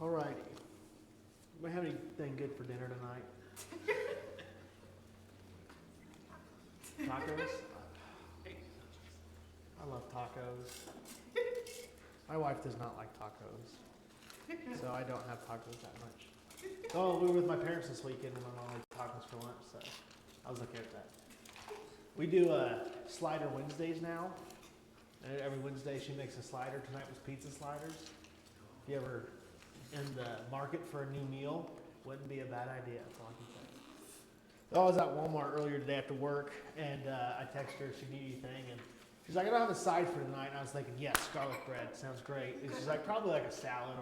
Alrighty. Do we have anything good for dinner tonight? Tacos? I love tacos. My wife does not like tacos, so I don't have tacos that much. Oh, we were with my parents this weekend, and my mom made tacos for lunch, so I was okay with that. We do Slider Wednesdays now. And every Wednesday she makes a slider. Tonight was pizza sliders. If you ever in the market for a new meal, wouldn't be a bad idea. That's all I can say. I was at Walmart earlier today after work, and I texted her if she needed anything, and she's like, I don't have a side for tonight. And I was thinking, yes, garlic bread sounds great. And she's like, probably like a salad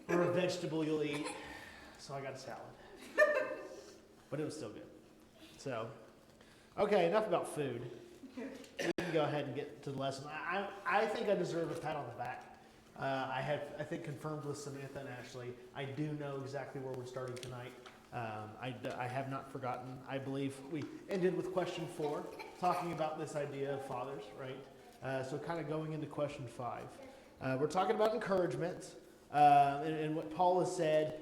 or a vegetable you'll eat. So I got a salad, but it was still good. So, okay, enough about food. We can go ahead and get to the lesson. I think I deserve a pat on the back. I think, confirmed with Samantha and Ashley. I do know exactly where we're starting tonight. I have not forgotten. I believe we ended with question 4, talking about this idea of fathers, right? So kind of going into question 5. We're talking about encouragement and what Paul has said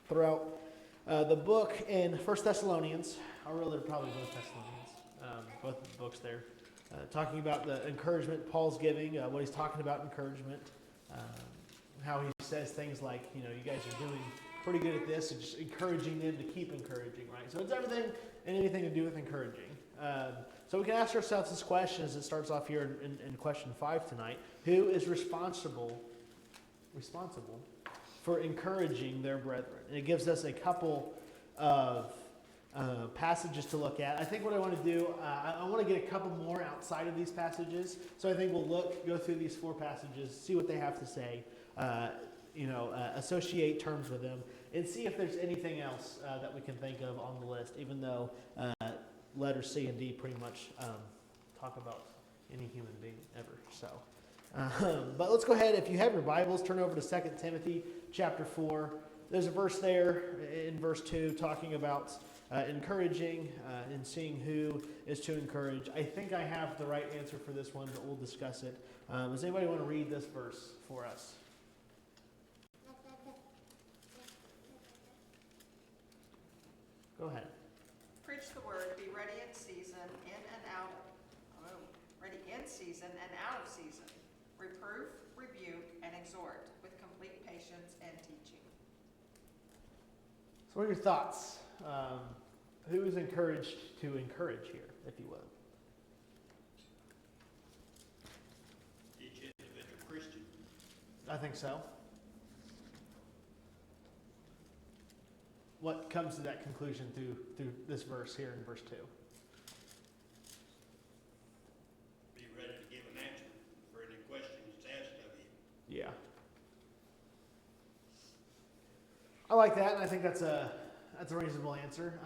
throughout the book in 1 Thessalonians, or really probably both Thessalonians, both books there. Talking about the encouragement Paul's giving, what he's talking about encouragement, how he says things like, you guys are doing pretty good at this, and just encouraging them to keep encouraging, right? So it's everything and anything to do with encouraging. So we can ask ourselves this question as it starts off here in question 5 tonight. Who is responsible for encouraging their brethren? And it gives us a couple of passages to look at. I think what I want to do, I want to get a couple more outside of these passages. So I think we'll go through these 4 passages, see what they have to say, associate terms with them, and see if there's anything else that we can think of on the list, even though letters C and D pretty much talk about any human being ever. So, but let's go ahead. If you have your Bibles, turn over to 2 Timothy chapter 4. There's a verse there in verse 2 talking about encouraging and seeing who is to encourage. I think I have the right answer for this one, but we'll discuss it. Does anybody want to read this verse for us? Go ahead. Preach the word, be ready in season, ready in season and out of season. Reproof, rebuke, and exhort with complete patience and teaching. So what are your thoughts? Who is encouraged to encourage here, if you will? Each individual Christian. I think so. What comes to that conclusion through this verse here in verse 2? Be ready to give an answer for any question that's asked of you. Yeah. I like that, and I think that's a reasonable answer.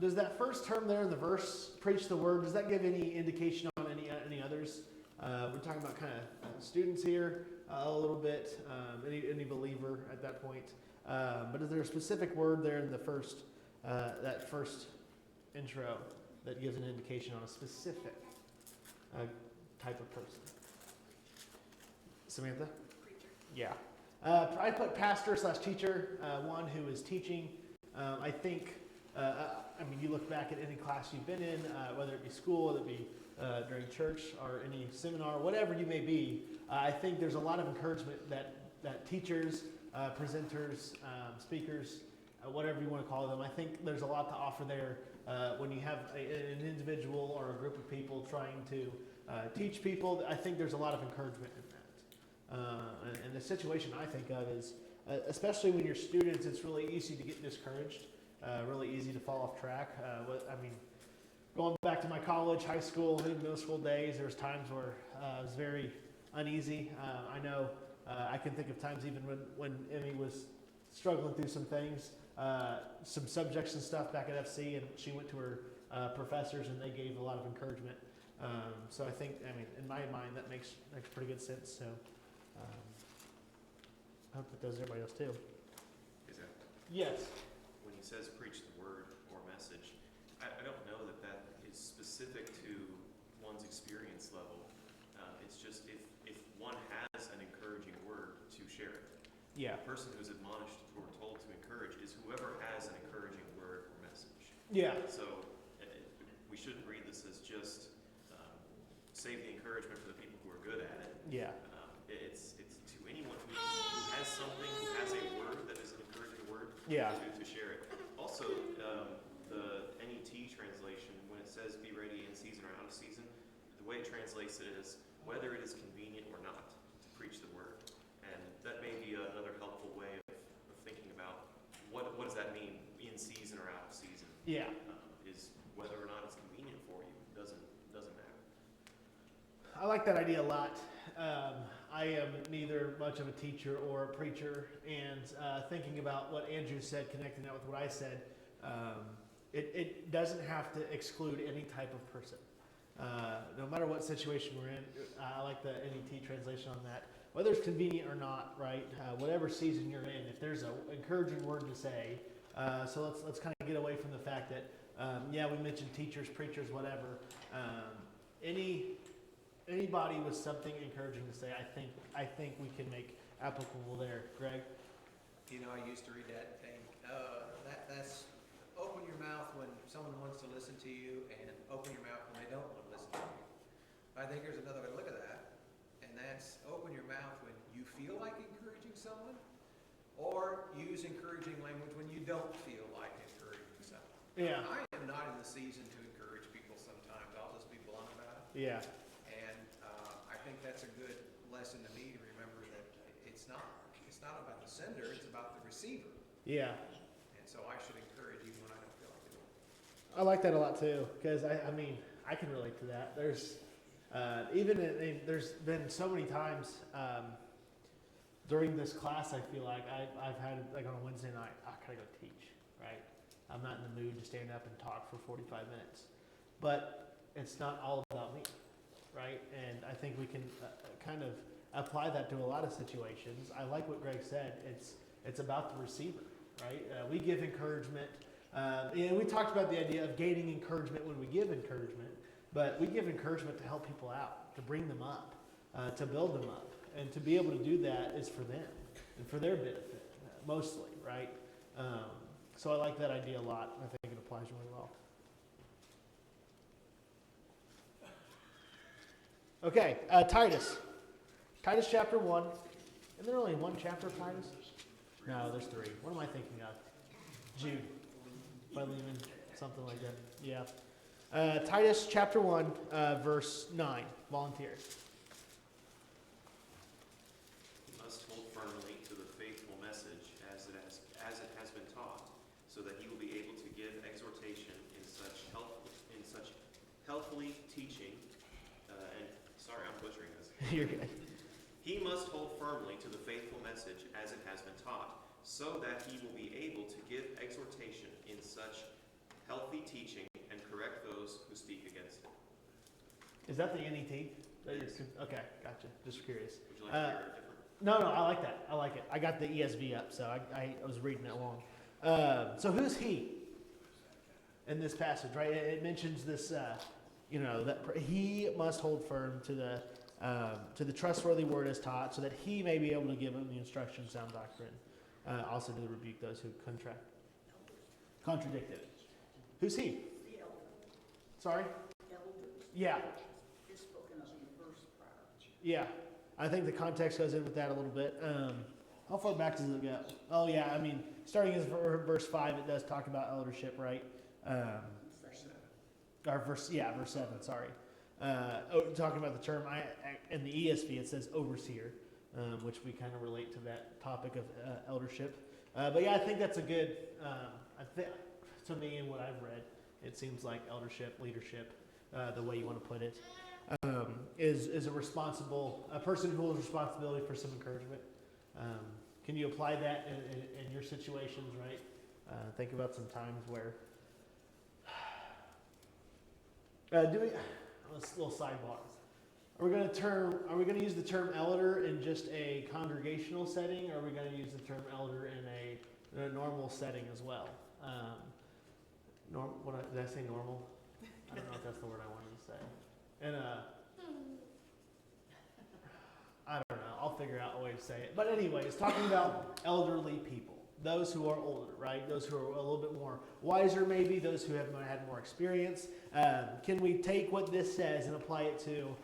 Does that first term there in the verse, preach the word, does that give any indication on any others? We're talking about kind of students here a little bit, any believer at that point. But is there a specific word there in the first, that first intro that gives an indication on a specific type of person? Samantha? Preacher. Yeah. I put pastor / teacher, one who is teaching. I think, you look back at any class you've been in, whether it be school, whether it be during church or any seminar, whatever you may be, I think there's a lot of encouragement that teachers, presenters, speakers, whatever you want to call them, I think there's a lot to offer there when you have an individual or a group of people trying to teach people. I think there's a lot of encouragement in that. And the situation I think of is, especially when you're students, it's really easy to get discouraged, really easy to fall off track. Going back to my college, high school, and middle school days, there was times where I was very uneasy. I know I can think of times even when Emmy was struggling through some things, some subjects and stuff back at FC, and she went to her professors and they gave a lot of encouragement. So I think, in my mind, that makes pretty good sense. So I hope that does everybody else too. Is that Yes. when he says preach the word or message, I don't know that is specific to one's experience level. It's just if one has an encouraging word to share it. Yeah. The person who's admonished or told to encourage is whoever has an encouraging word or message. Yeah. So we shouldn't read this as just save the encouragement for the people who are good at it. Yeah. It's to anyone who has something, who has a word that is an encouraging word, Yeah. to share it. Also, the NET translation, when it says be ready in season or out of season, the way it translates it is whether it is convenient or not to preach the word. And that may be another helpful way of thinking about what does that mean, in season or out of season. Yeah. Is whether or not it's convenient for you doesn't matter. I like that idea a lot. I am neither much of a teacher or a preacher, and thinking about what Andrew said, connecting that with what I said, it doesn't have to exclude any type of person. No matter what situation we're in, I like the NET translation on that. Whether it's convenient or not, right? Whatever season you're in, if there's an encouraging word to say, so let's kind of get away from the fact that, we mentioned teachers, preachers, whatever. Anybody with something encouraging to say, I think we can make applicable there. Greg? You know, I used to read that and think, that's open your mouth when someone wants to listen to you, and open your mouth when they don't want to listen to you. I think there's another way to look at that, and that's open your mouth when you feel like encouraging someone, or use encouraging language when you don't feel like encouraging someone. Yeah. I am not in the season to encourage people sometimes. I'll just be blunt about it. Yeah. And I think that's a good lesson to me to remember that it's not about the sender, it's about the receiver. Yeah. And so I should encourage even when I don't feel like doing it. I like that a lot too, because I can relate to that. There's there's been so many times during this class, I feel like I've had, like on a Wednesday night, I gotta go teach, right? I'm not in the mood to stand up and talk for 45 minutes. But it's not all about me, right? And I think we can kind of apply that to a lot of situations. I like what Greg said. It's about the receiver, right? We give encouragement. And we talked about the idea of gaining encouragement when we give encouragement, but we give encouragement to help people out, to bring them up, to build them up. And to be able to do that is for them and for their benefit, mostly, right? So I like that idea a lot. I think it applies really well. Okay, Titus. Titus chapter 1. Isn't there only one chapter of Titus? No, there's 3. What am I thinking of? Jude. Philemon, something like that. Yeah. Titus chapter 1, verse 9. Volunteers. You must hold firmly to the faithful message as it has been taught, so that he will be able to give exhortation in such helpfully teaching. And sorry, I'm butchering this. You're good. He must hold firmly to the faithful message as it has been taught, so that he will be able to give exhortation in such healthy teaching and correct those who speak against it. Is that the NET? Yes. Okay, gotcha. Just curious. Would you like to hear it different? No, I like that. I like it. I got the ESV up, so I was reading it wrong. So who's he in this passage, right? It mentions this, that he must hold firm to the trustworthy word as taught, so that he may be able to give them the instruction, sound doctrine, also to rebuke those who contradict it. Who's he? The elder. Sorry? Elders Yeah. is spoken of in verse prior. Yeah. I think the context goes in with that a little bit. How far back does it go? Oh, yeah. Starting in verse 5, it does talk about eldership, right? Verse 7, sorry. Talking about the term, in the ESV, it says overseer, which we kind of relate to that topic of eldership. But yeah, I think that's a good, to me and what I've read, it seems like eldership, leadership, the way you want to put it, is a person who holds responsibility for some encouragement. Can you apply that in your situations, right? Think about some times where, let's little sidebar. Are we going to use the term elder in just a congregational setting, or are we going to use the term elder in a normal setting as well? Did I say normal? I don't know if that's the word I wanted to say. And I don't know. I'll figure out a way to say it. But anyway, it's talking about elderly people, those who are older, right? Those who are a little bit more wiser, maybe those who have had more experience. Can we take what this says and apply it to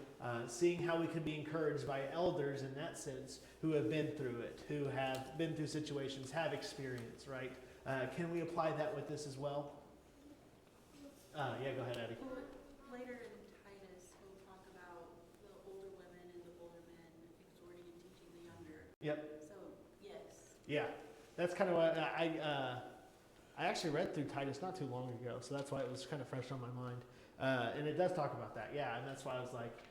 seeing how we can be encouraged by elders in that sense, who have been through it, who have been through situations, have experience, right? Can we apply that with this as well? Yeah, go ahead, Addie. Well, later in Titus, we'll talk about the older women and the older men exhorting and teaching the younger. Yep. So, yes. Yeah, that's kind of what I actually read through Titus not too long ago, so that's why it was kind of fresh on my mind. And it does talk about that, yeah, and that's why I was like,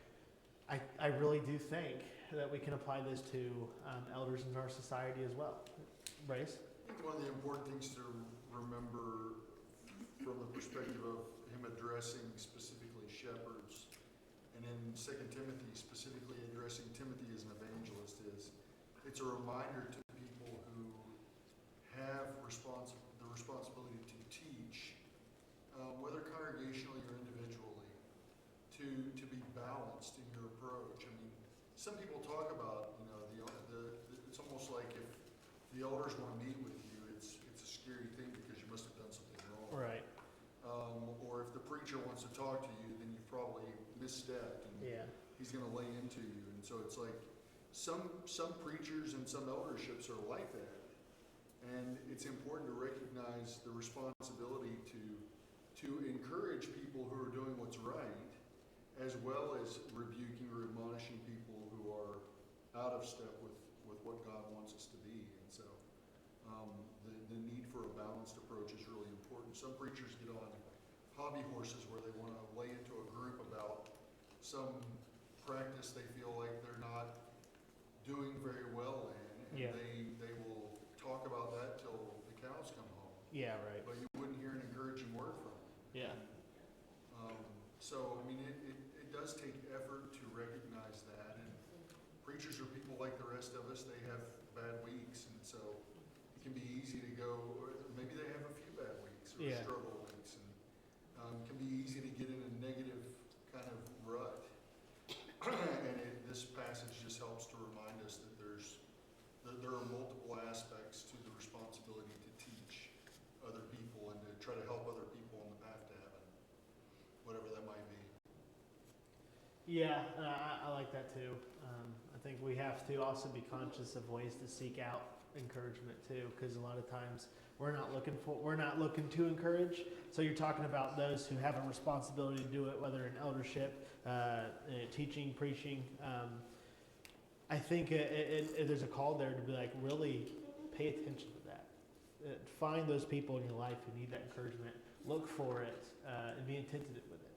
I really do think that we can apply this to elders in our society as well. Bryce? I think one of the important things to remember from the perspective of him addressing specifically shepherds, and in 2 Timothy specifically addressing Timothy as an evangelist, is it's a reminder to people who have the responsibility to teach, whether congregationally or individually, to be balanced in your approach. I mean, some people talk about, it's almost like if the elders want to meet with you, it's a scary thing because you must have done something wrong. Right. Or if the preacher wants to talk to you, then you've probably misstepped and he's going to lay into you. And so it's like some preachers and some elderships are like that. And it's important to recognize the responsibility to encourage people who are doing what's right, as well as rebuking or admonishing people who are out of step with what God wants us to be. And so the need for a balanced approach is really important. Some preachers get on hobby horses where they want to lay into a group about some practice they feel like they're not doing very well in, and they will talk about that till the cows come home. Yeah, right. But you wouldn't hear an encouraging word from them. Yeah. So, I mean, it does take effort to recognize that, and preachers are people like the rest of us. They have bad weeks, and so it can be easy to go, or maybe they have a few bad weeks or struggle weeks, and it can be easy to get in a negative kind of rut. And this passage just helps to remind us that there are multiple aspects to the responsibility to teach other people and to try to help other people on the path to heaven, whatever that might be. Yeah, I like that too. I think we have to also be conscious of ways to seek out encouragement too, because a lot of times we're not looking to encourage. So you're talking about those who have a responsibility to do it, whether in eldership, teaching, preaching. I think there's a call there to be like, really pay attention to that. Find those people in your life who need that encouragement. Look for it and be attentive with it.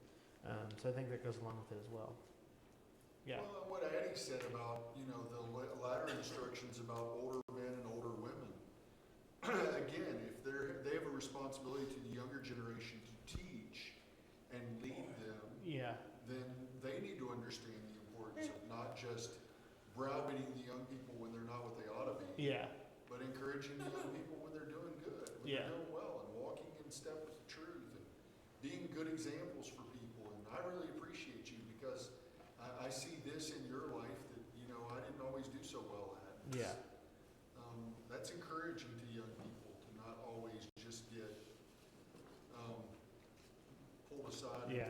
So I think that goes along with it as well. Yeah. Well, what Addie said about, the latter instructions about older men and older women. Again, if they have a responsibility to the younger generation to teach and lead them, then they need to understand the importance of not just browbeating the young people when they're not what they ought to be, but encouraging the young people when they're doing good, when they're doing well, and walking in step with the truth, and being good examples for people. And I really appreciate you because I see this in your life that, I didn't always do so well at. That's encouraging to young people to not always just get pulled aside and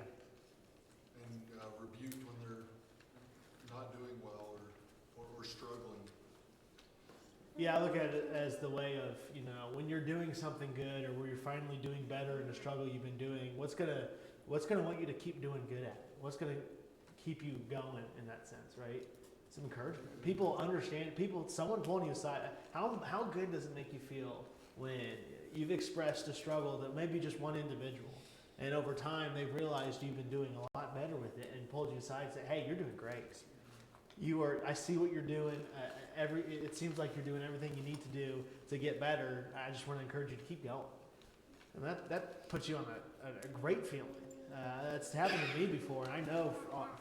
rebuked when they're not doing well or struggling. Yeah, I look at it as the way of, when you're doing something good or where you're finally doing better in a struggle you've been doing, what's gonna want you to keep doing good at it? What's gonna keep you going in that sense, right? Some encouragement. People understand, someone pulling you aside. How good does it make you feel when you've expressed a struggle that maybe just one individual, and over time they've realized you've been doing a lot better with it and pulled you aside and said, hey, you're doing great. I see what you're doing. It seems like you're doing everything you need to do to get better. I just want to encourage you to keep going. And that puts you on a great feeling. That's happened to me before, and I know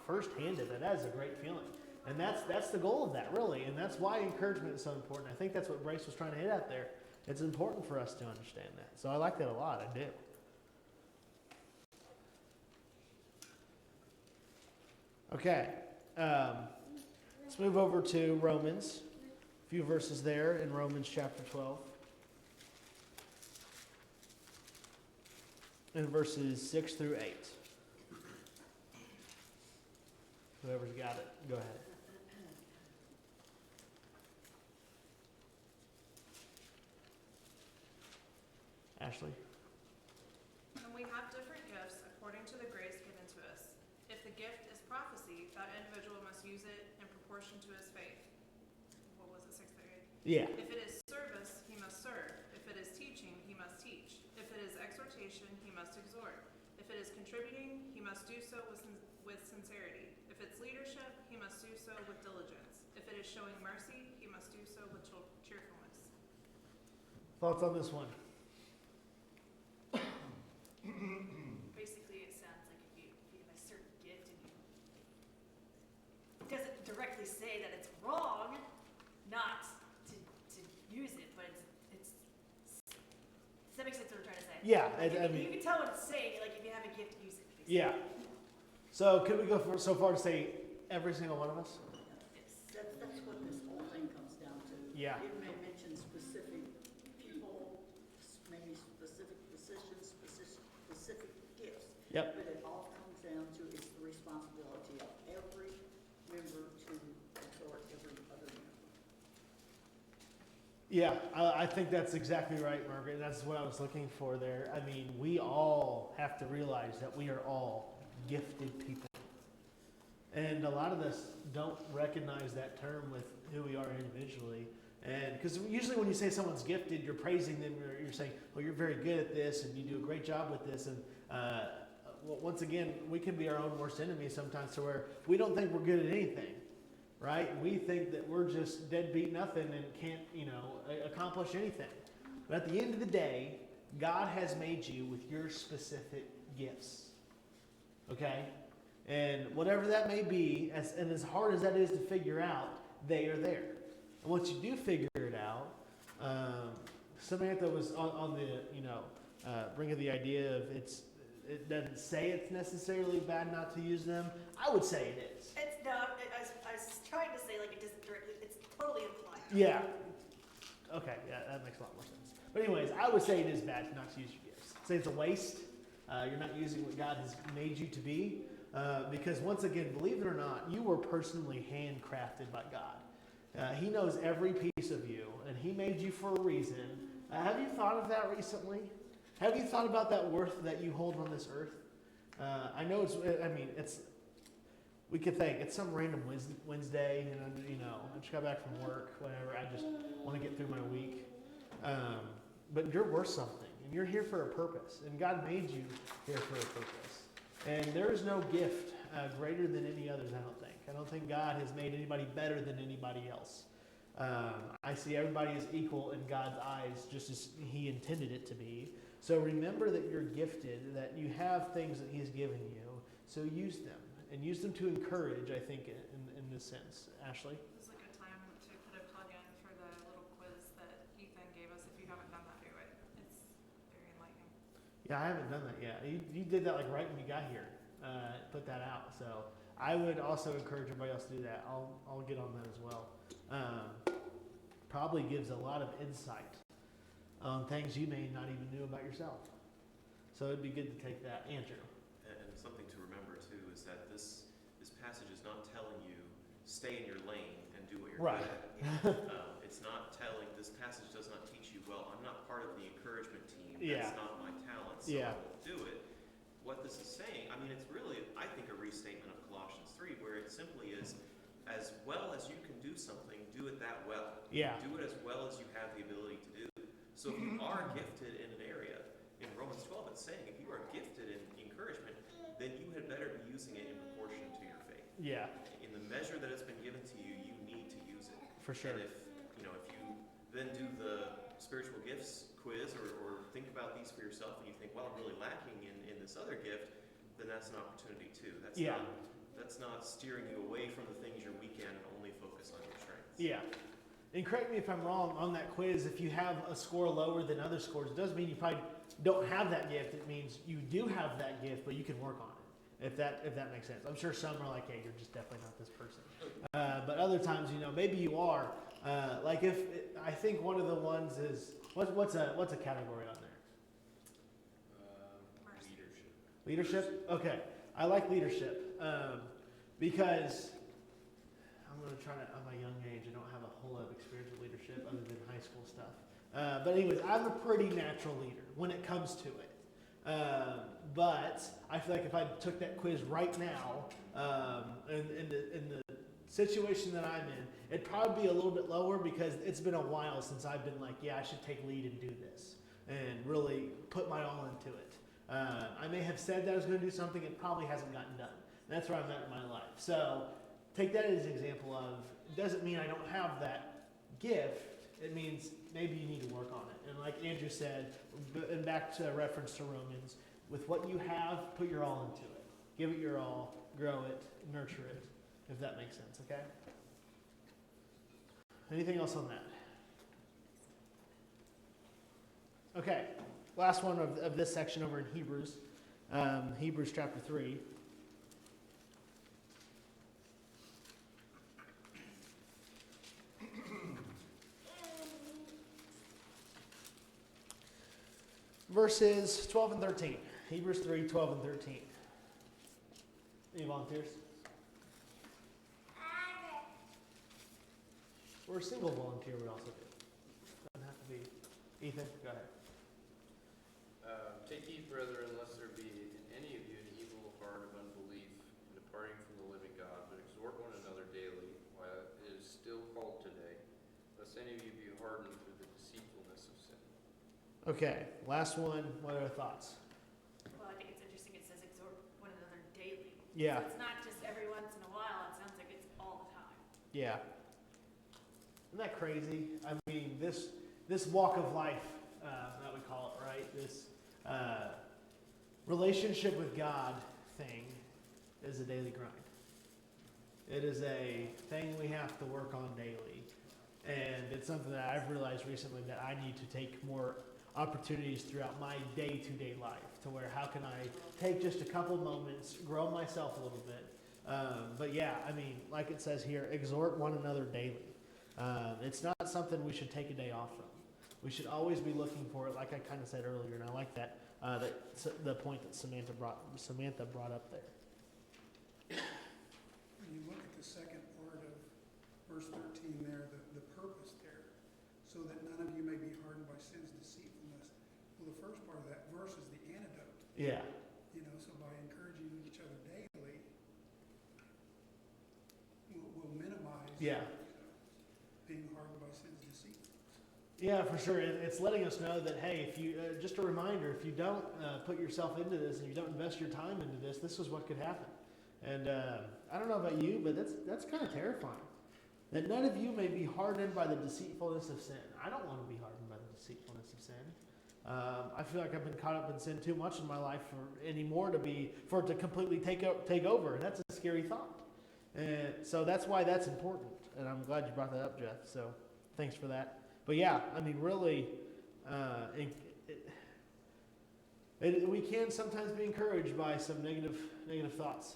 firsthand that is a great feeling. And that's the goal of that, really. And that's why encouragement is so important. I think that's what Bryce was trying to hit at there. It's important for us to understand that. So I like that a lot. I do. Okay. Let's move over to Romans. A few verses there in Romans chapter 12. In verses 6 through 8. Whoever's got it, go ahead. Ashley? And we have different gifts according to the grace given to us. If the gift is prophecy, that individual must use it in proportion to his faith. What was it, 6 through 8? Yeah. If it is service, he must serve. If it is teaching, he must teach. If it is exhortation, he must exhort. If it is contributing, he must do so with sincerity. If it's leadership, he must do so with diligence. If it is showing mercy, he must do so with cheerfulness. Thoughts on this one? Basically, it sounds like if you have a certain gift and you, it doesn't directly say that it's wrong not to use it, but it's does that make sense what I'm trying to say? Yeah, Like, I mean, you can tell what it's saying, like if you have a gift, use it. Basically. yeah. So could we go so far to say every single one of us? Yes. That's what this whole thing comes down to. Yeah. It may mention specific people, maybe specific positions, specific gifts. Yep. But it all comes down to it's the responsibility of every member to exhort every other member. Yeah, I think that's exactly right, Margaret. That's what I was looking for there. I mean, we all have to realize that we are all gifted people. And a lot of us don't recognize that term with who we are individually. And because usually when you say someone's gifted, you're praising them, or you're saying, well, you're very good at this and you do a great job with this. And once again, we can be our own worst enemy sometimes to where we don't think we're good at anything, right? We think that we're just deadbeat nothing and can't, accomplish anything. But at the end of the day, God has made you with your specific gifts. Okay? And whatever that may be, as hard as that is to figure out, they are there. And once you do figure it out, Samantha was on the, bringing the idea of it doesn't say it's necessarily bad not to use them. I would say it is. It's not. I was trying to say like it doesn't directly. It's totally implied. Yeah. Okay, yeah, that makes a lot more sense. But anyways, I would say it is bad not to use your gifts. Say it's a waste. You're not using what God has made you to be. Because once again, believe it or not, you were personally handcrafted by God. He knows every piece of you, and He made you for a reason. Have you thought of that recently? Have you thought about that worth that you hold on this earth? I know we could think it's some random Wednesday, and I just got back from work, whatever. I just want to get through my week. But you're worth something, and you're here for a purpose, and God made you here for a purpose. And there is no gift greater than any others, I don't think. I don't think God has made anybody better than anybody else. I see everybody as equal in God's eyes, just as He intended it to be. So remember that you're gifted, that you have things that He's given you, so use them. And use them to encourage, I think, in this sense. Ashley? This is a good time to put a plug in for the little quiz that Ethan gave us. If you haven't done that, do it. It's very enlightening. Yeah, I haven't done that yet. You did that like right when you got here. Put that out. So I would also encourage everybody else to do that. I'll get on that as well. Probably gives a lot of insight on things you may not even knew about yourself. So it'd be good to take that. Andrew. And something to remember too is that this passage is not telling you stay in your lane and do what you're Right. good at. It's not telling. This passage does not teach you. Well, I'm not part of the encouragement team. Yeah. That's not my talent, so Yeah. I won't do it. What this is saying, I mean, it's really, I think, a restatement of Colossians 3, where it simply is, as well as you can do something, do it that well. Yeah. Do it as well as you have the ability to do. So if you are gifted in an area, in Romans 12, it's saying if you are gifted in encouragement, then you had better be using it in proportion to your faith. Yeah, In the measure that it's been given to you, you need to use it. for sure. And if you then do the spiritual gifts quiz or think about these for yourself and you think, well, I'm really lacking in this other gift, then that's an opportunity too. That's not steering you away from the things you're weak in and only focus on your strengths. Yeah. And correct me if I'm wrong on that quiz, if you have a score lower than other scores, it doesn't mean you probably don't have that gift. It means you do have that gift, but you can work on it. if that makes sense. I'm sure some are like, hey, you're just definitely not this person. But other times, maybe you are. Like I think one of the ones is, what's a category on there? Leadership? Okay. I like leadership because I'm going to try to, at my young age, I don't have a whole lot of experience with leadership other than high school stuff. But anyways, I'm a pretty natural leader when it comes to it. But I feel like if I took that quiz right now, in the situation that I'm in, it'd probably be a little bit lower because it's been a while since I've been like, yeah, I should take lead and do this and really put my all into it. I may have said that I was going to do something, it probably hasn't gotten done. That's where I'm at in my life. So take that as an example of, it doesn't mean I don't have that gift, it means maybe you need to work on it. And like Andrew said, and back to reference to Romans, with what you have, put your all into it. Give it your all, grow it, nurture it, if that makes sense, okay? Anything else on that? Okay, last one of this section over in Hebrews, Hebrews chapter 3. Verses 12 and 13. Hebrews 3, 12 and 13. Any volunteers? Or a single volunteer would also do. Doesn't have to be. Ethan, go ahead. Take heed, brethren, lest there be in any of you an evil heart of unbelief in departing from the living God, but exhort one another daily, while it is still called today, lest any of you be hardened through the deceitfulness of sin. Okay, last one. What are thoughts? Well, I think it's interesting it says exhort one another daily. Yeah. So it's not just every once in a while, it sounds like it's all the time. Yeah. Isn't that crazy? I mean, this walk of life that we call it, right? This relationship with God thing is a daily grind. It is a thing we have to work on daily. And it's something that I've realized recently that I need to take more opportunities throughout my day-to-day life to where how can I take just a couple moments, grow myself a little bit. But yeah, I mean, like it says here, exhort one another daily. It's not something we should take a day off from. We should always be looking for it, like I kind of said earlier, and I like that the point that Samantha brought up there. When you look at the second part of verse 13 there, the purpose there, so that none of you may be hardened by sin's deceitfulness. Well, the first part of that verse is the antidote. Yeah. So by encouraging each other daily, we'll minimize being hardened by sin's deceitfulness. Yeah, for sure. It's letting us know that, hey, if you just a reminder, if you don't put yourself into this and you don't invest your time into this, this is what could happen. And I don't know about you, but that's kind of terrifying. That none of you may be hardened by the deceitfulness of sin. I don't want to be hardened by the deceitfulness of sin. I feel like I've been caught up in sin too much in my life for it to completely take over. And that's a scary thought. And so that's why that's important. And I'm glad you brought that up, Jeff. So thanks for that. But yeah, I mean, really, we can sometimes be encouraged by some negative thoughts.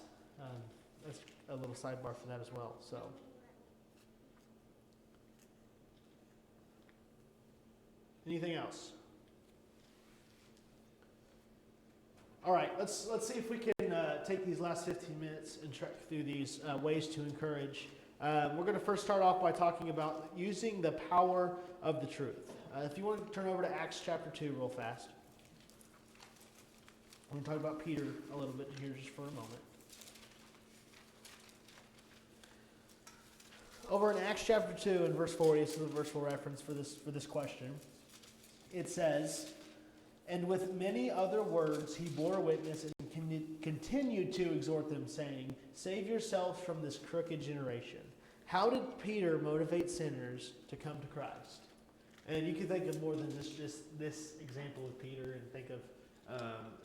That's a little sidebar for that as well. So, anything else? All right, let's see if we can take these last 15 minutes and track through these ways to encourage. We're going to first start off by talking about using the power of the truth. If you want to turn over to Acts chapter 2 real fast. We're going to talk about Peter a little bit here just for a moment. Over in Acts chapter 2 and verse 40, this is the verse we'll reference for this question. It says, "And with many other words he bore witness and continued to exhort them, saying, 'Save yourselves from this crooked generation.'" How did Peter motivate sinners to come to Christ? And you can think of more than just this example of Peter and think of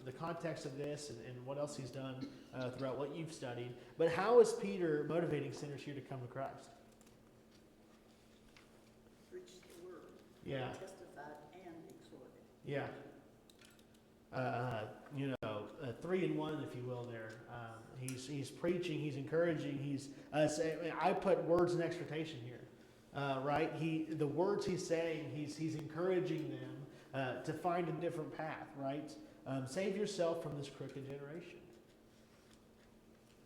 the context of this and what else he's done throughout what you've studied. But how is Peter motivating sinners here to come to Christ? Preach the word. Yeah. Testified and exhorted. Yeah. 3-in-1, if you will. There, he's preaching, he's encouraging, he's saying. I put words and exhortation here, right? The words he's saying, he's encouraging them to find a different path, right? Save yourself from this crooked generation.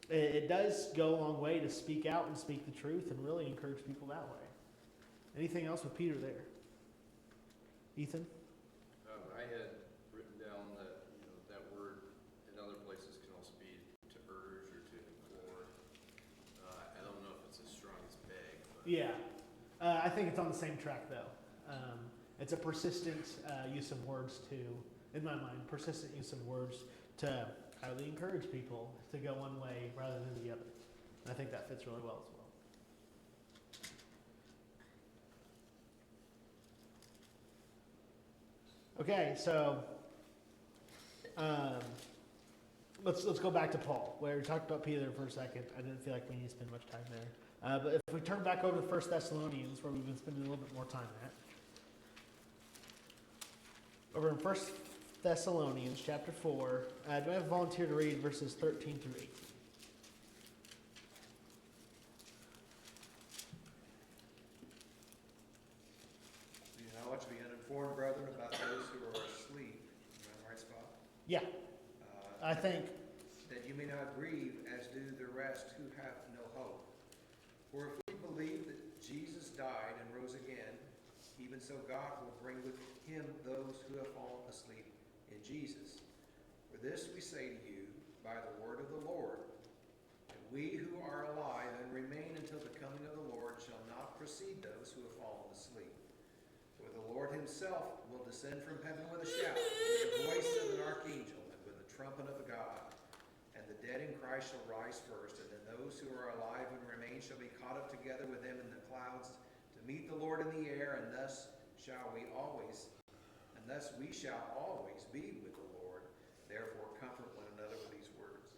It does go a long way to speak out and speak the truth and really encourage people that way. Anything else with Peter there? Ethan? I had written down that, that word in other places can also be to urge or to implore. I don't know if it's as strong as beg. But Yeah. I think it's on the same track, though. It's a persistent use of words in my mind, persistent use of words to highly encourage people to go one way rather than the other. And I think that fits really well as well. Okay, so let's go back to Paul, where we talked about Peter for a second. I didn't feel like we need to spend much time there. But if we turn back over to 1 Thessalonians, where we've been spending a little bit more time at. Over in 1 Thessalonians chapter 4, do I have a volunteer to read verses 13 through 18? Do you not want to be uninformed, brethren, about those who are asleep? Am I in the right spot? Yeah, I think. That you may not grieve as do the rest who have no hope. For if we believe that Jesus died and rose again, even so God will bring with him those who have fallen asleep in Jesus. For this we say to you by the word of the Lord, that we who are alive and remain until the coming of the Lord shall not precede those who have fallen asleep. For the Lord himself will descend from heaven with a shout, with the voice of an archangel, and with the trumpet of God. And the dead in Christ shall rise first, and then those who are alive and remain shall be caught up together with them in the clouds to meet the Lord in the air, and thus we shall always be with the Lord. Therefore comfort one another with these words.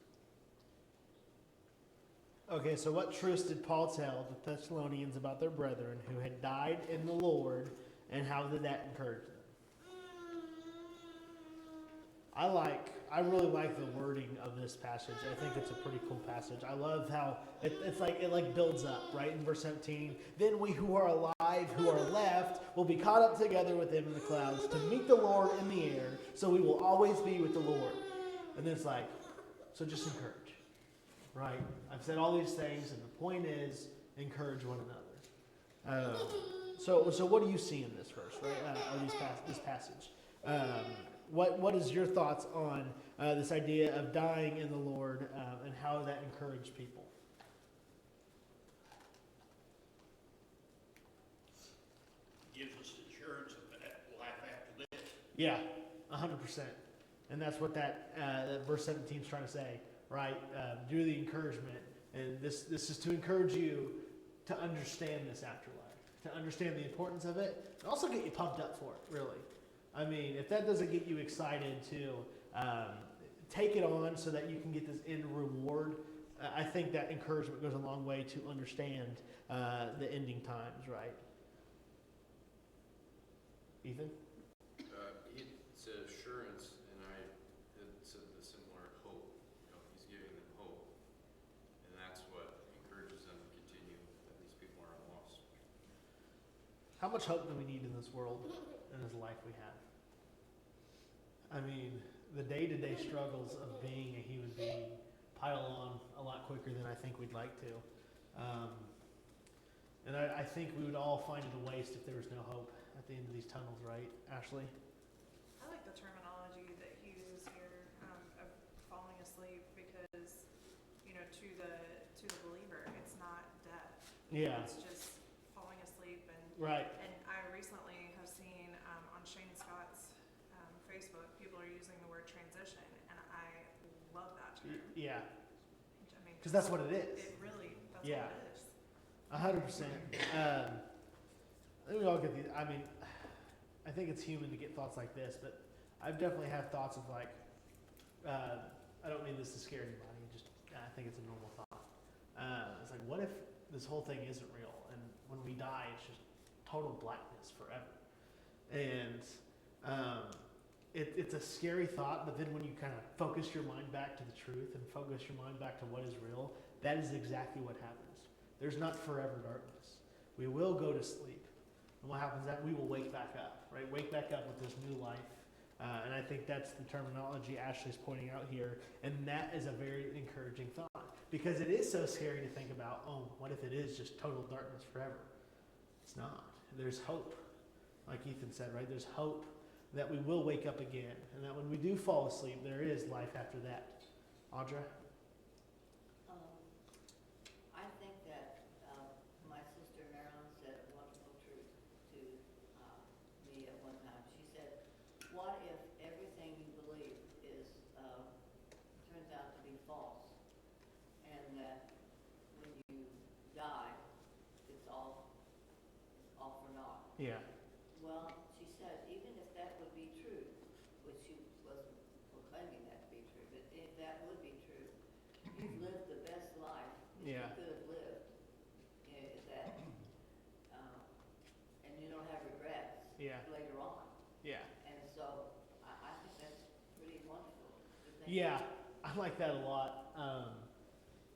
Okay, so what truths did Paul tell the Thessalonians about their brethren who had died in the Lord, and how did that encourage them? I really like the wording of this passage. I think it's a pretty cool passage. I love how it builds up, right? In verse 17, then we who are alive, who are left, will be caught up together with them in the clouds to meet the Lord in the air, so we will always be with the Lord. And then it's like, so just encourage, right? I've said all these things, and the point is, encourage one another. So what do you see in this verse, right? Or this passage? What is your thoughts on this idea of dying in the Lord and how that encouraged people? Gives us assurance of that life after this. Yeah, 100%. And that's what that verse 17 is trying to say, right? Do the encouragement. And this is to encourage you to understand this afterlife, to understand the importance of it, and also get you pumped up for it, really. I mean, if that doesn't get you excited to take it on so that you can get this end reward, I think that encouragement goes a long way to understand the ending times, right? Ethan? It's assurance, and it's a similar hope. He's giving them hope, and that's what encourages them to continue, that these people aren't lost. How much hope do we need in this world and this life we have? I mean, the day-to-day struggles of being a human being pile on a lot quicker than I think we'd like to. And I think we would all find it a waste if there was no hope at the end of these tunnels, right, Ashley? I like the terminology that he uses here of falling asleep because, to the believer, it's not death. Yeah. It's just falling asleep. Right. And I recently have seen on Shane Scott's Facebook, people are using the word transition, and I love that term. Yeah. I mean, Because that's what it is. It really, that's Yeah. what it is. 100%. I think we all get these. I mean, I think it's human to get thoughts like this, but I've definitely had thoughts of like, I don't mean this to scare anybody, just I think it's a normal thought. It's like, what if this whole thing isn't real, and when we die, it's just total blackness forever? And it's a scary thought, but then when you kind of focus your mind back to the truth and focus your mind back to what is real, that is exactly what happens. There's not forever darkness. We will go to sleep. And what happens is that we will wake back up, right? Wake back up with this new life. And I think that's the terminology Ashley's pointing out here. And that is a very encouraging thought. Because it is so scary to think about, oh, what if it is just total darkness forever? It's not. There's hope. Like Ethan said, right? There's hope that we will wake up again. And that when we do fall asleep, there is life after that. Audra? I think that my sister Marilyn said a wonderful truth to me at one time. She said, what if everything you believe is turns out to be false, and that when you die, it's all for naught? Yeah. Well, she said, even if that would be true, which she wasn't proclaiming that to be true, but if that would be true, you've lived the best life that Yeah. you could have lived. And you don't have regrets Yeah. later on. Yeah. And so I think that's pretty wonderful to think. Yeah, I like that a lot.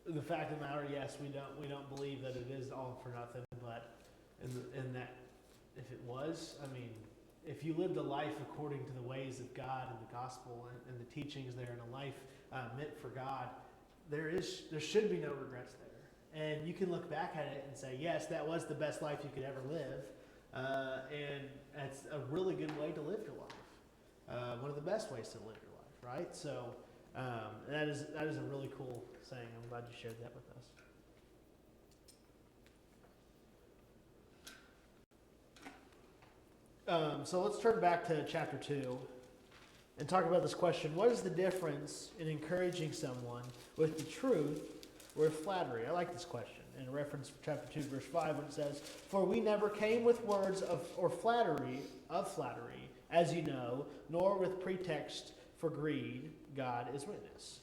The fact of the matter, yes, we don't believe that it is all for nothing, but in that, if it was, I mean, if you lived a life according to the ways of God and the gospel and the teachings there, and a life meant for God, there should be no regrets there. And you can look back at it and say, yes, that was the best life you could ever live, and that's a really good way to live your life. One of the best ways to live your life, right? So that is a really cool saying. I'm glad you shared that with us. So let's turn back to chapter 2 and talk about this question. What is the difference in encouraging someone with the truth or with flattery? I like this question. In reference to chapter 2, verse 5, when it says, "For we never came with words of flattery, as you know, nor with pretext for greed. God is witness."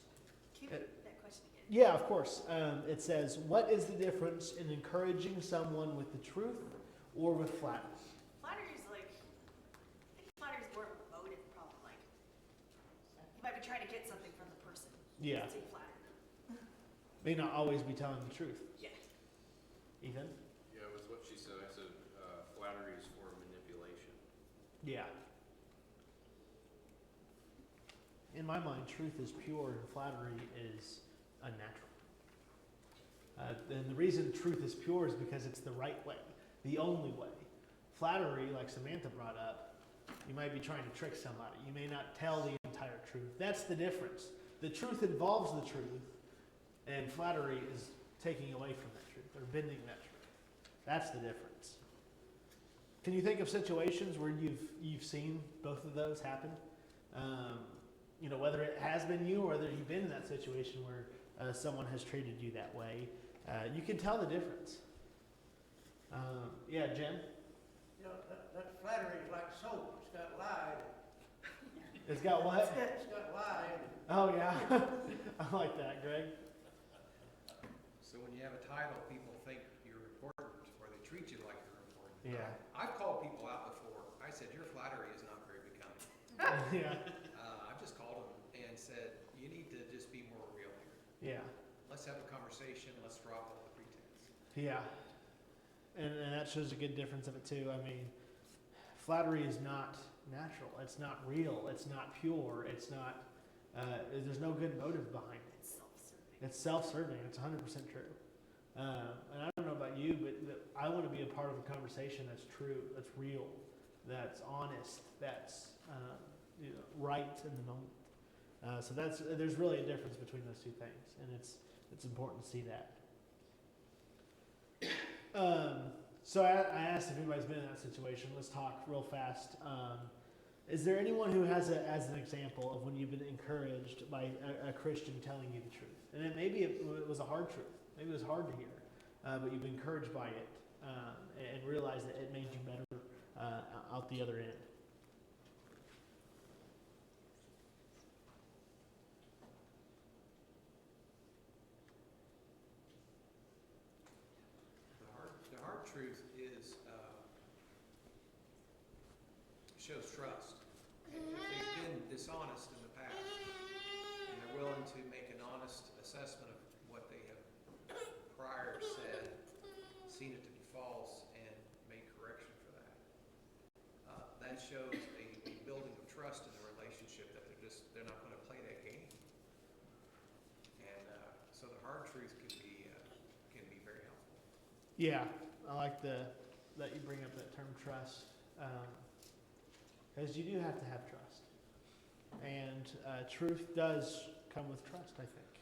Keep that question again. Yeah, of course. It says, what is the difference in encouraging someone with the truth or with flattery? Flattery's like, I think flattery's more of a motive problem. Like, you might be trying to get something from the person. Yeah. So you flatter them. May not always be telling the truth. Yeah. Ethan? Yeah, it was what she said. I said flattery is for manipulation. Yeah. In my mind, truth is pure and flattery is unnatural. And the reason truth is pure is because it's the right way, the only way. Flattery, like Samantha brought up, you might be trying to trick somebody. You may not tell the entire truth. That's the difference. The truth involves the truth, and flattery is taking away from that truth or bending that truth. That's the difference. Can you think of situations where you've seen both of those happen? Whether it has been you or whether you've been in that situation where someone has treated you that way, you can tell the difference. Yeah, Jen? That flattery is like soap. It's got lye. It's got what? It's got lye in it. Oh, yeah. I like that, Greg. So when you have a title, people think you're important, or they treat you like you're important. Yeah. I've called people out before. I said, your flattery is not very becoming. Yeah. I've just called them and said, you need to just be more real here. Yeah. Let's have a conversation. Let's drop all the pretense. Yeah. And that shows a good difference of it, too. I mean, flattery is not natural. It's not real. It's not pure. It's not, there's no good motive behind it. It's self-serving. It's self-serving. It's 100% true. And I don't know about you, but I want to be a part of a conversation that's true, that's real, that's honest, that's right in the moment. So there's really a difference between those two things, and it's important to see that. So I asked if anybody's been in that situation. Let's talk real fast. Is there anyone who has as an example of when you've been encouraged by a Christian telling you the truth? And maybe it was a hard truth. Maybe it was hard to hear, but you've been encouraged by it and realized that it made you better out the other end. The hard truth is shows trust. If they've been dishonest in the past, and they're willing to make an honest assessment of what they have prior said, seen it to be false, and make correction for that. That shows a building of trust in the relationship, that they're not going to play that game. And so the hard truth can be very helpful. Yeah, I like that you bring up that term trust, because you do have to have trust, and truth does come with trust, I think.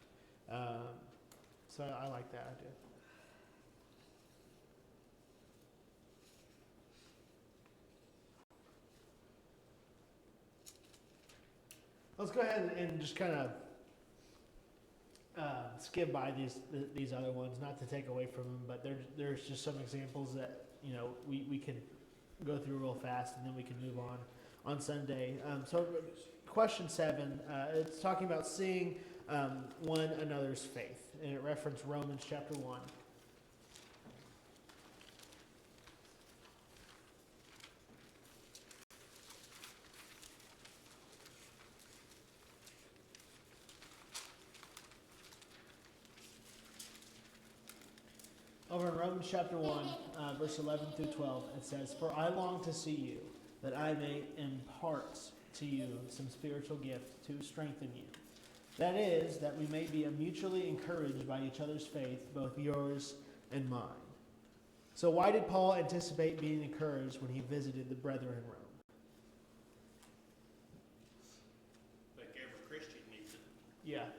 So I like that idea. Let's go ahead and just kind of skip by these other ones, not to take away from them, but there's just some examples that we can go through real fast, and then we can move on Sunday. So question 7, it's talking about seeing one another's faith, and it referenced Romans chapter 1. Over in Romans chapter 1, verse 11 through 12, it says, "For I long to see you, that I may impart to you some spiritual gift to strengthen you. That is, that we may be mutually encouraged by each other's faith, both yours and mine." So why did Paul anticipate being encouraged when he visited the brethren in Rome? I think every Christian needs it. Yeah,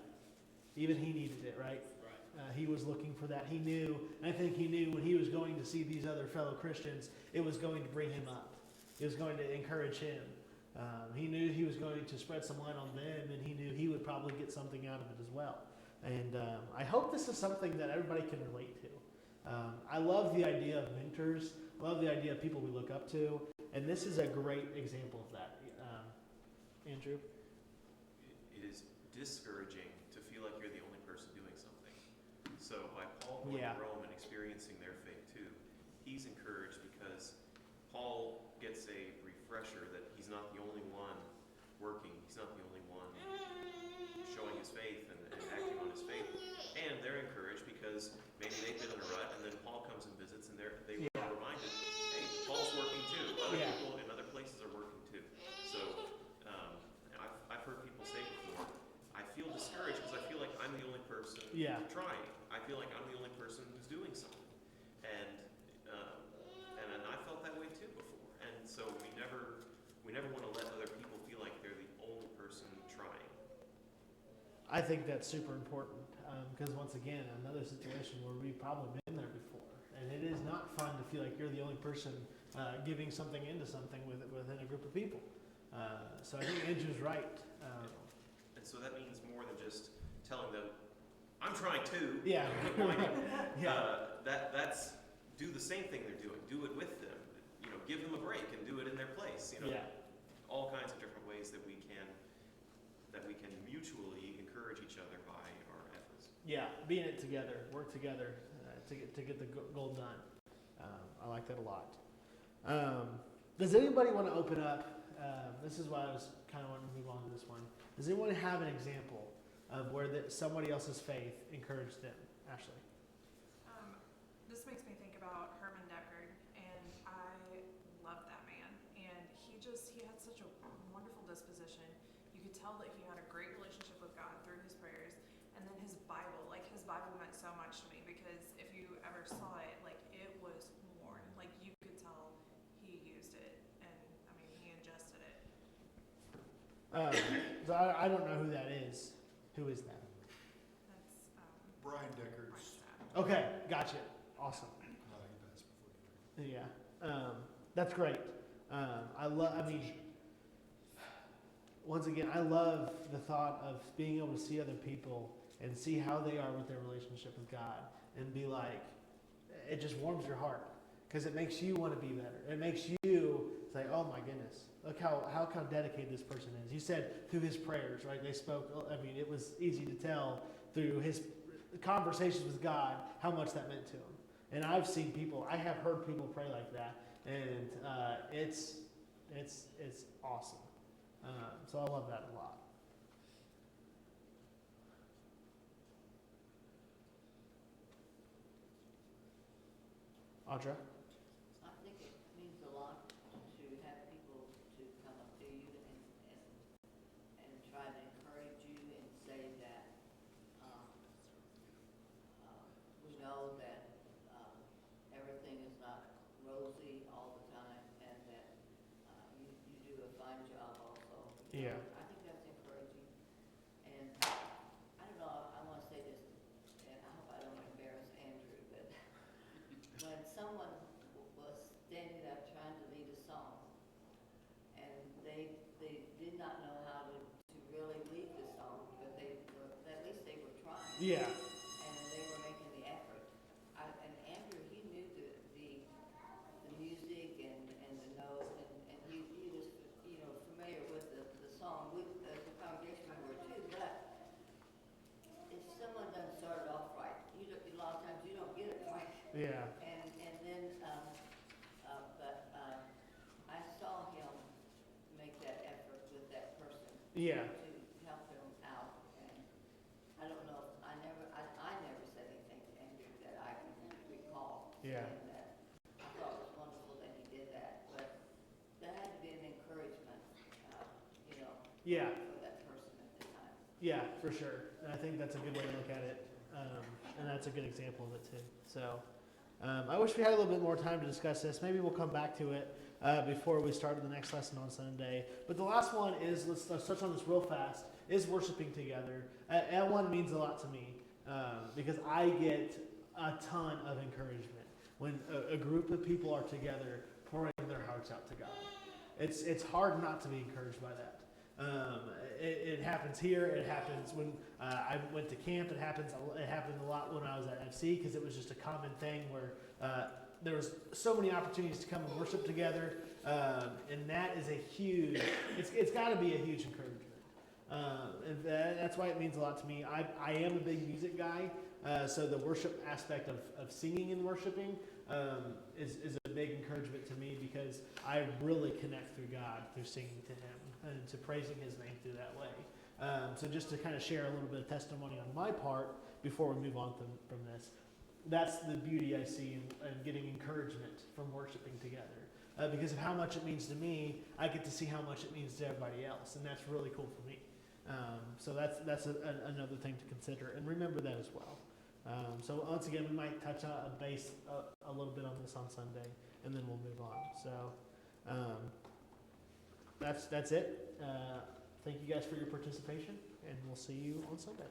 even he needed it, right? Right. He was looking for that. He knew, and I think he knew when he was going to see these other fellow Christians, it was going to bring him up. It was going to encourage him. He knew he was going to spread some light on them, and he knew he would probably get something out of it as well. And I hope this is something that everybody can relate to. I love the idea of mentors. I love the idea of people we look up to. And this is a great example of that. Andrew? It is discouraging to feel like you're the only person doing something. So by Paul going to Rome and experiencing their faith too, he's encouraged because Paul gets a refresher that he's not the only one working. He's not the only one showing his faith and acting on his faith. And they're encouraged because maybe they've been in a rut, and then Paul comes and visits, and they are reminded, hey, Paul's working too. Other people in other places are working too. So I've heard people say before, I feel discouraged because I feel like I'm the only person trying. I feel like I'm the only person who's doing something. And I felt that way too before. And so we never want to let other people feel like they're the only person trying. I think that's super important because once again, another situation where we've probably been there before, and it is not fun to feel like you're the only person giving something into something within a group of people. So I think Andrew's right. And so that means more than just telling them, I'm trying too. Yeah. That's do the same thing they're doing. Do it with them. Give them a break and do it in their place. All kinds of different ways that we can mutually encourage each other by our efforts. Yeah, being it together, work together to get the goal done. I like that a lot. Does anybody want to open up? This is why I was kind of wanting to move on to this one. Does anyone have an example of where somebody else's faith encouraged them? Ashley. This makes me think about Herman Deckard, and I love that man. And he had such a wonderful disposition. You could tell that he had a great relationship with God through his prayers. And then his Bible meant so much to me because if you ever saw it, it was worn. You could tell he used it, and he ingested it. So I don't know who that is. Who is that? That's Brian Deckard's. Brian's dad. Okay, gotcha. Awesome. He passed before you. Yeah, that's great. Once again, I love the thought of being able to see other people and see how they are with their relationship with God and be like, it just warms your heart because it makes you want to be better. It makes you say, oh my goodness, look how dedicated this person is. You said through his prayers, right? They spoke, it was easy to tell through his conversations with God how much that meant to him. And I have heard people pray like that, and it's awesome. So I love that a lot. Audra? I think it means a lot to have people to come up to you and try to encourage you and say that, we know that, everything is not rosy all the time and that, you do a fine job also. Yeah. I think that's encouraging. And I don't know, I want to say this, and I hope I don't embarrass Andrew, but when someone was standing up trying to lead a song, and they did not know how to really lead the song, but at least they were trying. Yeah. And they were making the effort. And Andrew, he knew the music and the notes, and he was, familiar with the song. We, as a congregation, we were too, but if someone doesn't start it off right, a lot of times you don't get it right. Yeah. And then, I saw him make that effort with that person. Yeah. To help him out, and I don't know, I never said anything to Andrew that I can recall. Yeah. Saying that. I thought it was wonderful that he did that, but that had to be an encouragement, Yeah. for that person at the time. Yeah, for sure. And I think that's a good way to look at it. And that's a good example of it too. So I wish we had a little bit more time to discuss this. Maybe we'll come back to it before we start the next lesson on Sunday. But the last one is, let's touch on this real fast, is worshiping together. That one means a lot to me because I get a ton of encouragement when a group of people are together pouring their hearts out to God. It's hard not to be encouraged by that. It happens here. It happens when I went to camp. It happened a lot when I was at FC because it was just a common thing where there was so many opportunities to come and worship together, and that is a huge. It's got to be a huge encouragement, and that's why it means a lot to me. I am a big music guy, so the worship aspect of singing and worshiping is a big encouragement to me because I really connect through God through singing to Him and to praising His name through that way. So just to kind of share a little bit of testimony on my part before we move on from this, that's the beauty I see in getting encouragement from worshiping together. Because of how much it means to me, I get to see how much it means to everybody else, and that's really cool for me. So that's another thing to consider, and remember that as well. So once again, we might touch on base a little bit on this on Sunday, and then we'll move on. So that's it. Thank you guys for your participation, and we'll see you on Sunday.